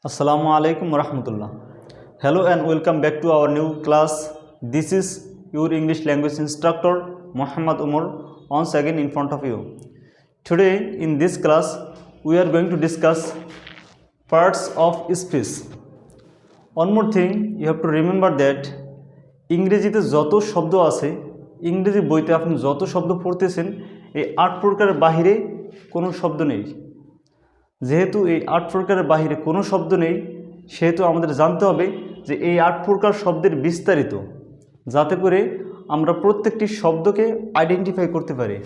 Assalamu alaikum warahmatullah. Hello and welcome back to our new class. This is your English language instructor Muhammad Umar once again in front of you. Today in this class we are going to discuss parts of speech. One more thing you have to remember that ইংরেজিতে যত শব্দ আছে ইংরেজি বইতে আপনি যত শব্দ পড়তেছেন এই 8 প্রকারের বাহিরে কোনো শব্দ নেই। যেহেতু এই 8 প্রকারের বাহিরে কোনো শব্দ নেই সেহেতু আমাদের জানতে হবে যে এই 8 প্রকার শব্দের বিস্তারিত, যাতে করে আমরা প্রত্যেকটি শব্দকে আইডেন্টিফাই করতে পারি।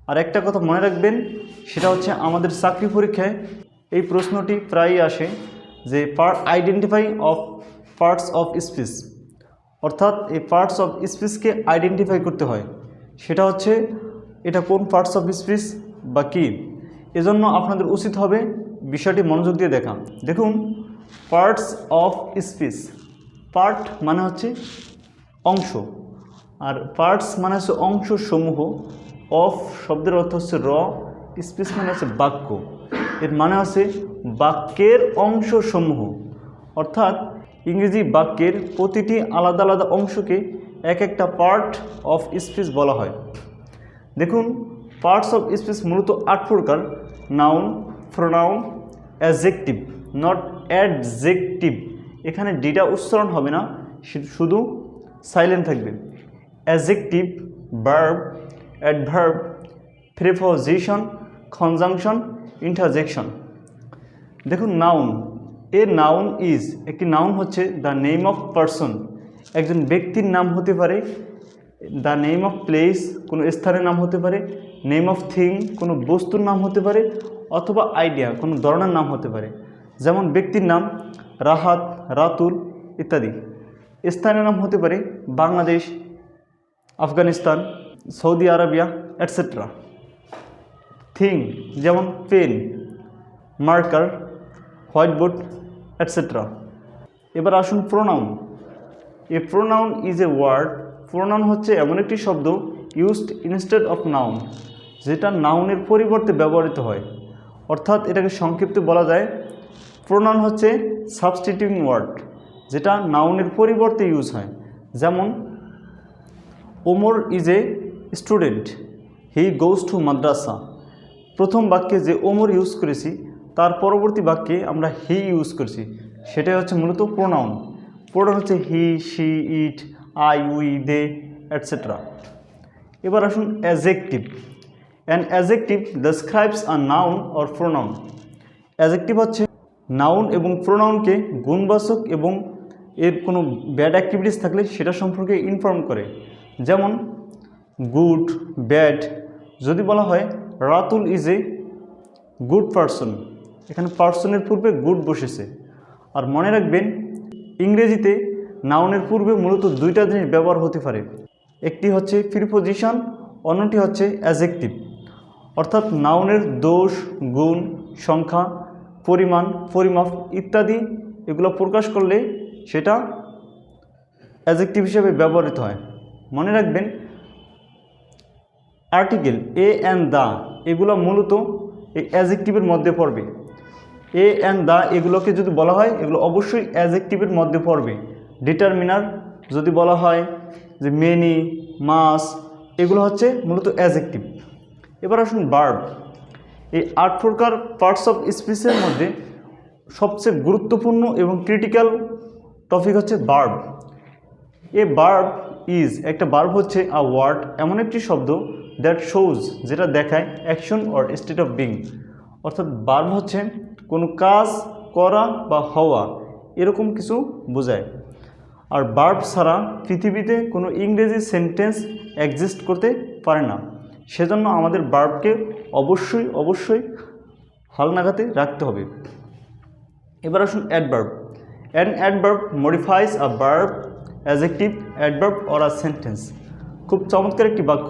আর একটা কথা মনে রাখবেন, সেটা হচ্ছে আমাদের চাকরি পরীক্ষায় এই প্রশ্নটি প্রায়ই আসে যে identify of parts of speech, অর্থাৎ এই পার্টস অফ স্পিচকে আইডেন্টিফাই করতে হয়। সেটা হচ্ছে এটা কোন পার্টস অফ স্পিচ বা কী। এজন্য আপনাদের উচিত হবে বিষয়টি মনোযোগ দিয়ে দেখা। দেখুন, পার্টস অফ স্পিচ, পার্ট মানে হচ্ছে অংশ, আর পার্টস মানে হচ্ছে অংশসমূহ। অফ শব্দের অর্থ হচ্ছে র, স্পিচ মানে হচ্ছে বাক্য, এর মানে হচ্ছে বাক্যের অংশসমূহ। অর্থাৎ ইংরেজি বাক্যের প্রতিটি আলাদা আলাদা অংশকে এক একটা পার্ট অফ স্পিচ বলা হয়। দেখুন, পার্টস অফ স্পিচ মূলত 8 প্রকার: noun, pronoun, adjective, not adjective. এখানে ডিটা উচ্চারণ হবে না, শুধু সাইলেন্ট থাকবে। Adjective, verb, adverb, preposition, conjunction, interjection. দেখুন, নাউন, এ নাউন ইজ, একটি নাউন হচ্ছে দ্য নেম অফ পারসন, একজন ব্যক্তির নাম হতে পারে। দ্য নেম অফ প্লেস, কোনো স্থানের নাম হতে পারে। নেম অফ থিং, কোনো বস্তুর নাম হতে পারে, অথবা আইডিয়া, কোনো ধরনের নাম হতে পারে। যেমন ব্যক্তির নাম রাহাত, রাতুল ইত্যাদি। স্থানের নাম হতে পারে Bangladesh, Afghanistan, Saudi Arabia et cetera. Thing যেমন pen, marker, whiteboard et cetera. এবার আসুন pronoun. A pronoun is a word, pronoun হচ্ছে এমন একটি শব্দ ইউজড ইনস্টেড অফ নাউন, যেটা নাউনের পরিবর্তে ব্যবহৃত হয়। অর্থাৎ এটাকে সংক্ষিপ্তে বলা যায় প্রোনাউন হচ্ছে সাবস্টিটিউটিং ওয়ার্ড, যেটা নাউনের পরিবর্তে ইউজ হয়। যেমন Omar is a student, he goes to madrasa. প্রথম বাক্যে যে ওমর ইউজ করেছি তার পরবর্তী বাক্যে আমরা হি ইউজ করেছি, সেটাই হচ্ছে মূলত প্রোনাউন। প্রোনাউন হচ্ছে he, she, it, I, we, they et cetera. এবার আসুন adjective. An adjective describes a noun or pronoun. Adjective হচ্ছে নাউন এবং প্রোনাউনকে গুণবাচক এবং এর কোনো ব্যাড অ্যাক্টিভিটিস থাকলে সেটা সম্পর্কে ইনফর্ম করে। যেমন গুড, ব্যাড। যদি বলা হয় Ratul is a good person, এখানে পারসনের পূর্বে গুড বসেছে। আর মনে রাখবেন, ইংরেজিতে নাউনের পূর্বে মূলত দুইটা জিনিস ব্যবহার হতে পারে, একটি হচ্ছে প্রিপোজিশন, অন্যটি হচ্ছে অ্যাডজেক্টিভ। অর্থাৎ নাউনের দোষ, গুণ, সংখ্যা, পরিমাণ, পরিমাপ ইত্যাদি এগুলো প্রকাশ করলে সেটা অ্যাডজেক্টিভ হিসেবে ব্যবহৃত হয়। মনে রাখবেন, আর্টিকেল এ অ্যান্ড দ্য এগুলো মূলত এই অ্যাডজেক্টিভের মধ্যে পড়বে। এ অ্যান্ড দ্য এগুলোকে যদি বলা হয় এগুলো অবশ্যই অ্যাডজেক্টিভের মধ্যে পড়বে। ডিটারমিনার যদি বলা হয় যে মেনি, মাস, এগুলো হচ্ছে মূলত অ্যাডজেক্টিভ। এবার আসুন ভার্ব। এই 8 প্রকার পার্টস অফ স্পিচের মধ্যে সবচেয়ে গুরুত্বপূর্ণ এবং ক্রিটিক্যাল টপিক হচ্ছে ভার্ব। এ ভার্ব ইজ, একটা ভার্ব হচ্ছে আ ওয়ার্ড, এমন একটি শব্দ দ্যাট শোজ, যেটা দেখায় action or state of being. অর্থাৎ ভার্ব হচ্ছে কোনো কাজ করা বা হওয়া, এরকম কিছু বোঝায়। আর ভার্ব ছাড়া পৃথিবীতে কোনো ইংরেজি সেন্টেন্স এক্সিস্ট করতে পারে না। সেজন্য আমাদের ভার্বকে অবশ্যই অবশ্যই হালনাগাদে রাখতে হবে। এবার আসুন adverb. An adverb modifies a verb, adjective, adverb or a sentence. খুব চমৎকার একটি বাক্য।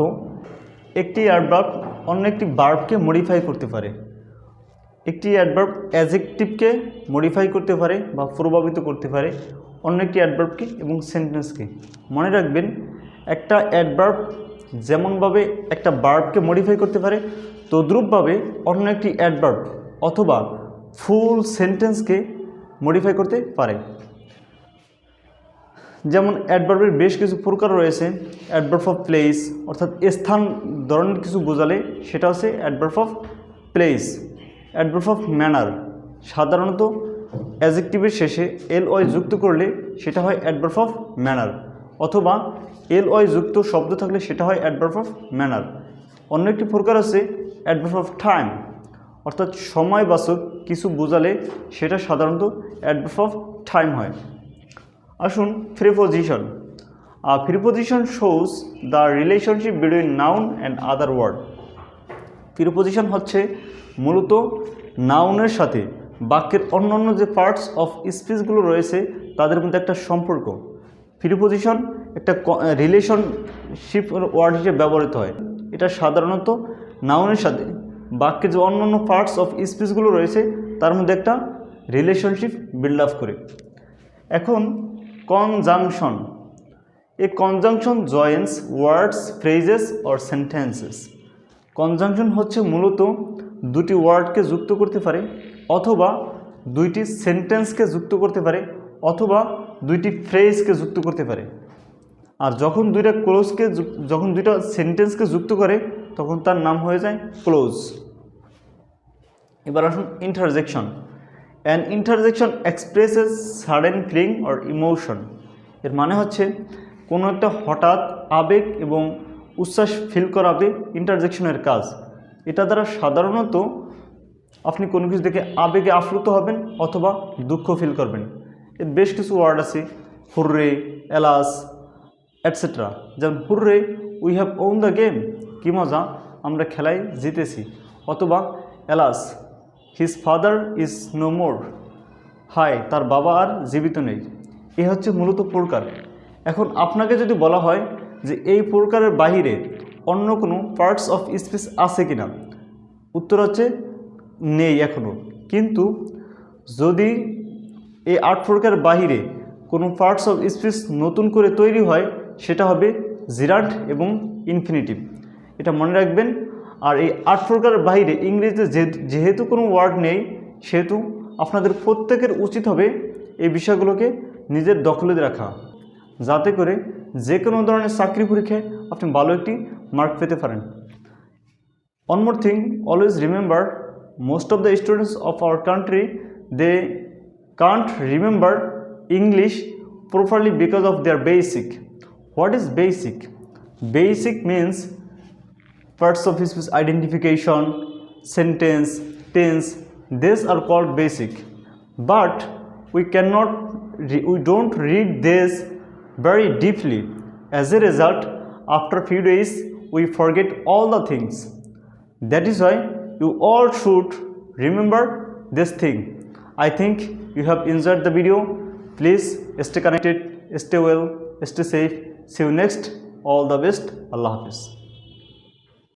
একটি অ্যাডভার্ব অন্য একটি ভার্বকে মডিফাই করতে পারে। একটি অ্যাডভার্ব অ্যাডজেক্টিভকে মডিফাই করতে পারে বা প্রভাবিত করতে পারে অন্য একটি অ্যাডভার্বকে এবং সেন্টেন্সকে। মনে রাখবেন, একটা অ্যাডভার্ব যেমনভাবে একটা ভার্বকে মডিফাই করতে পারে, তদ্রূপভাবে অন্য একটি অ্যাডভার্ব অথবা ফুল সেন্টেন্সকে মডিফাই করতে পারে। যেমন অ্যাডভার্বের বেশ কিছু প্রকার রয়েছে। অ্যাডভার্ব অফ প্লেস অর্থাৎ স্থান ধরনের কিছু বোঝালে সেটা হচ্ছে adverb of place. Adverb of manner সাধারণত অ্যাডজেক্টিভের শেষে এল-ওয়াই যুক্ত করলে সেটা হয় অ্যাডভার্ব অফ ম্যানার, অথবা এল-ওয়াই যুক্ত শব্দ থাকলে সেটা হয় অ্যাডভার্ব অফ ম্যানার। অন্য একটি প্রকার আছে অ্যাডভার্ব অফ টাইম অর্থাৎ সময়বাচক কিছু বোঝালে সেটা সাধারণত অ্যাডভার্ব অফ টাইম হয়। আসুন preposition. Preposition shows the relationship between noun and other word. Preposition হচ্ছে মূলত নাউনের সাথে বাক্যের অন্যান্য যে পার্টস অফ স্পিচগুলো রয়েছে তাদের মধ্যে একটা সম্পর্ক। প্রিপোজিশন একটা রিলেশনশিপ ওয়ার্ড হিসেবে ব্যবহৃত হয়। এটা সাধারণত নাউনের সাথে বাক্যের যে অন্যান্য পার্টস অফ স্পিচগুলো রয়েছে তার মধ্যে একটা রিলেশনশিপ বিল্ড আপ করে। এখন conjunction. A conjunction joins words, phrases or sentences. Conjunction হচ্ছে মূলত দুটি ওয়ার্ডকে যুক্ত করতে পারে, অথবা দুইটি সেন্টেন্সকে যুক্ত করতে পারে, অথবা দুইটি ফ্রেজকে যুক্ত করতে পারে। আর যখন দুইটা সেন্টেন্সকে যুক্ত করে তখন তার নাম হয়ে যায় ক্লোজ। এবার আসুন interjection. An interjection expresses sudden feeling or emotion. এর মানে হচ্ছে কোনো একটা হঠাৎ আবেগ এবং উচ্ছ্বাস ফিল করাবে ইন্টারজেকশনের কাজ। এটা দ্বারা সাধারণত আপনি কোনো কিছু দেখে আবেগে আপ্লুত হবেন অথবা দুঃখ ফিল করবেন। এর বেশ কিছু ওয়ার্ড আছে, হুররে, এলাস, এটসেট্রা। যেমন hurray, we have won the game, কী মজা, আমরা খেলায় জিতেছি। অথবা alas, his father is no more, হায়, তার বাবা আর জীবিত নেই। এ হচ্ছে মূলত প্রকার। এখন আপনাকে যদি বলা হয় যে এই প্রকারের বাহিরে অন্য কোনো পার্টস অফ স্পিচ আছে কিনা, উত্তর হচ্ছে নেই এখনও। কিন্তু যদি এই 8 প্রকারের বাহিরে কোনো পার্টস অফ স্পিচ নতুন করে তৈরি হয় সেটা হবে জিরান্ট এবং ইনফিনিটিভ, এটা মনে রাখবেন। আর এই 8 প্রকারের বাইরে ইংরেজিতে যেহেতু কোনো ওয়ার্ড নেই সেহেতু আপনাদের প্রত্যেকের উচিত হবে এই বিষয়গুলোকে নিজের দখলে রাখা, যাতে করে যে কোনো ধরনের চাকরি পরীক্ষায় আপনি ভালো একটি মার্ক পেতে পারেন। One more thing, always remember, most of the students of our country, they can't remember English properly because of their basic. What is basic? Basic means parts of speech identification, sentence, tense. These are called basic. But we don't read this very deeply. As a result, after a few days, we forget all the things. That is why you all should remember this thing. I think you have enjoyed the video. Please stay connected, stay well, stay safe. See you next. All the best. Allah Hafiz.